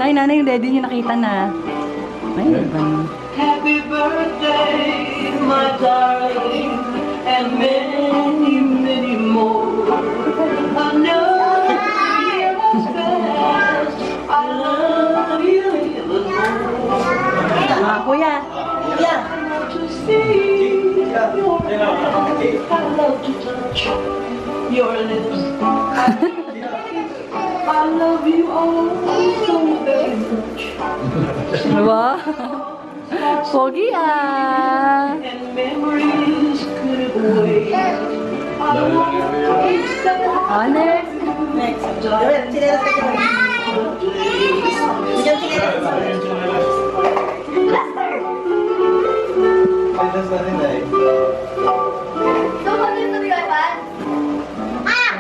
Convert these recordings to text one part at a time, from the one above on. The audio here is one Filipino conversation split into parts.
Ay, nanay, ready niyo nakita na. Ay, iba na. Happy birthday, my darling, and many, many more. I know it's fast. I love you even more. Mga kuya. I love to see your eyes. I love to touch your lips. I love you all so very much. Diba? Pogi ah. And memories could wait. I won't say Oh, next.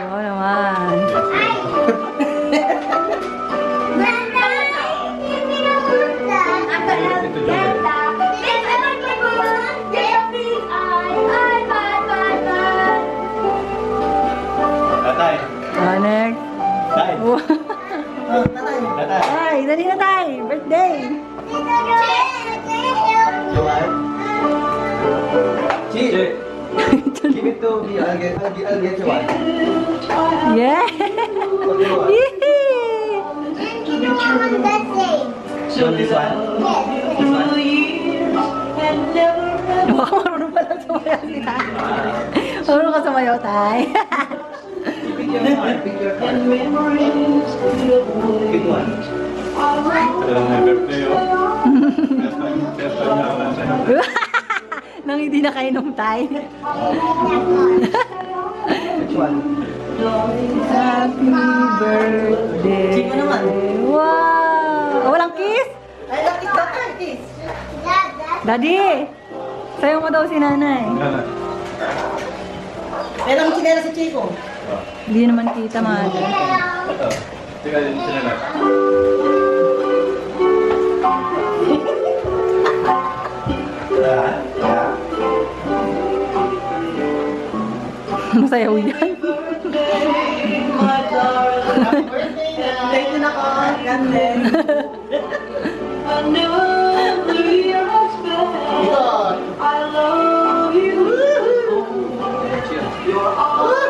Oo naman. Tatay. Oh, next. Tay. Tatay. Ay, dali na tayo. Birthday. Joanne. Chi. Give it to me. I'll get you one. Yeah. What do you want? Yee. You want this one? through the years and never Wow, marunong pala sumayaw si Tay. Marunong ka sumayaw, Tay. Pick your one. Pick your and one. memories could Pick wait. one. I Nang hindi na kainom, Tay. Which one? Happy birthday. Sino naman? Wow! Walang kiss? Ay, lakit ka ka, kiss. Daddy! Sayo mo daw si nanay. Pero ang sinela si Chico. Hindi naman kita, mother. Ito. Tika din sila na. Masayaw yan. my darling, Happy birthday na. Thank you na ko. Ganden. I never realized that Ito. I love you. You're all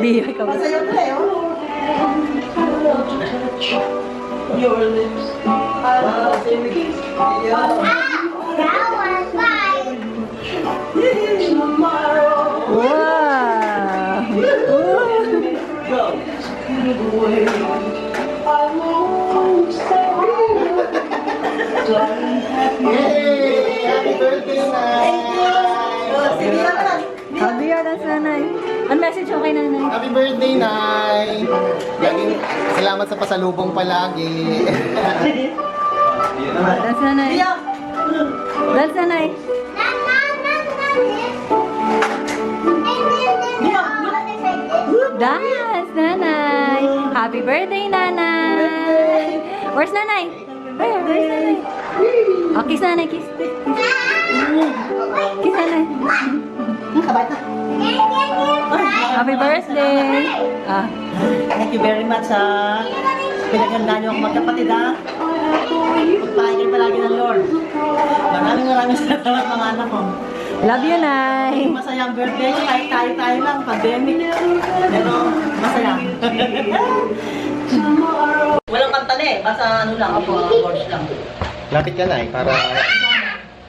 Bihay ka ba? Masaya pa eh, oh. I love to touch your lips. I love to kiss tomorrow. Wow! Could wait. I won't say darling, happy Yay! Happy birthday na. Thank you. Sige naman. Happy birthday, nanay. Ang message mo kay nanay? Happy birthday, Nay! Laging salamat sa pasalubong palagi. Yun naman. Dance, nanay. Tiyo. Dance, nanay. Dance, nanay. Happy birthday, nanay. Where's nanay? Where's nanay? Oh, kiss nanay, kiss. Kiss nanay. Kabait na. Happy birthday. Ah, Thank you very much sa pinaganda niyo akong magkapatid ha. Pagpahay kayo palagi ng Lord. Maraming salamat mga anak ko. love you, nay. Masaya ang birthday ko kahit tayo lang, pandemic. Pero masaya. Walang kantali, basta ano lang, words lang. Lapit ka, Nay, para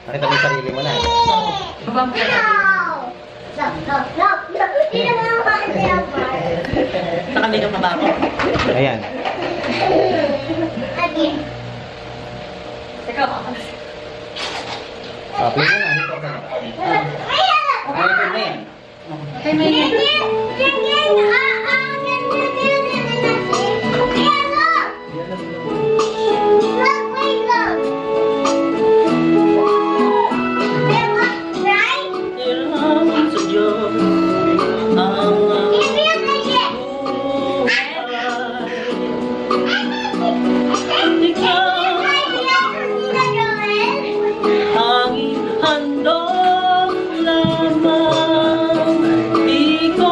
makita mo yung sarili mo, Nay. Babang ka na. Nakamino ka ba ako? Ayan. Ikaw. Play mo na. Dito ka na. Okay, ito na yan. Kay may Salamat sa Diyos ang tanging handog lamang, di ko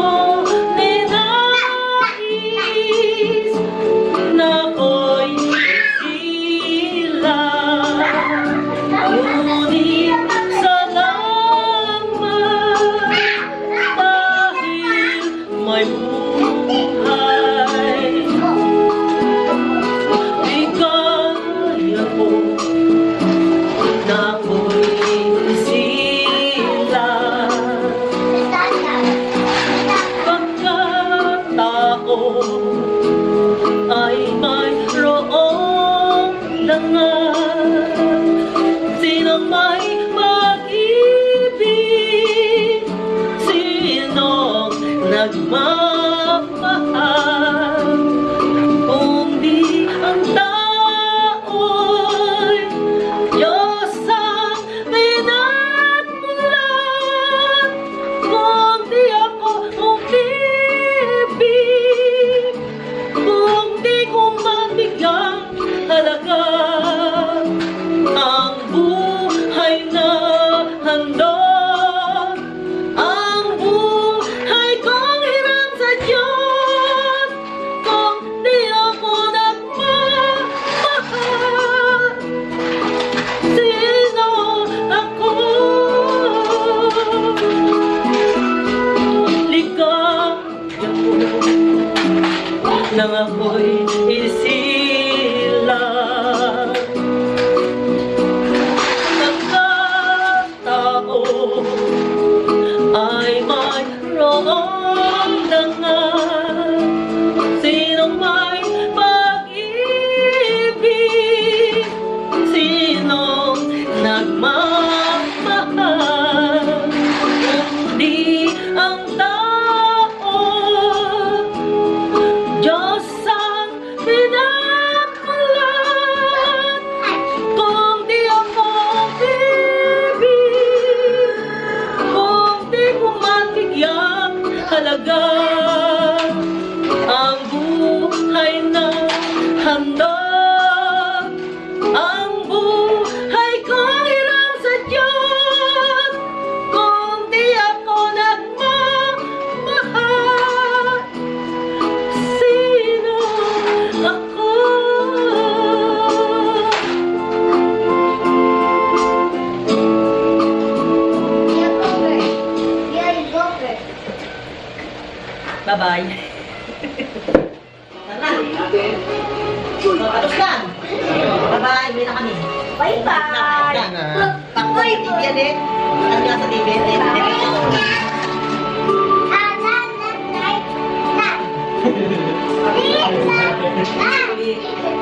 may buhay. Ligaya ko na ako'y sila. Pagkatao ay mayroong dangal. Sinong may mag-ibig, sinong nagmamahal, kung di ang tao'y Diyos ang pinagmulan, kung di ako umibig, kung di ko mabigyang halaga ang buhay na handog, ang buhay kong hiram sa Diyos, kung di ako nagmamahal, sino ako? Ligaya ko nang ako'y isilang. Pagkatao ay mayroong dangal, sinong may pag-ibig, sinong nagmamahal, kundi ang tao, Diyos ang pinagmulan, kung di ako bibig, kung di ko mabigyang halaga ang buhay na handog, ang buhay kong hiram sa Diyos, kung di ako nagmamahal, sino ako? Bye-bye. Tara. Tapos lang. Bye-bye. Uwi na kami. Bye-bye! Takbo yung TV yan eh. Ano nga sa TV? Bye.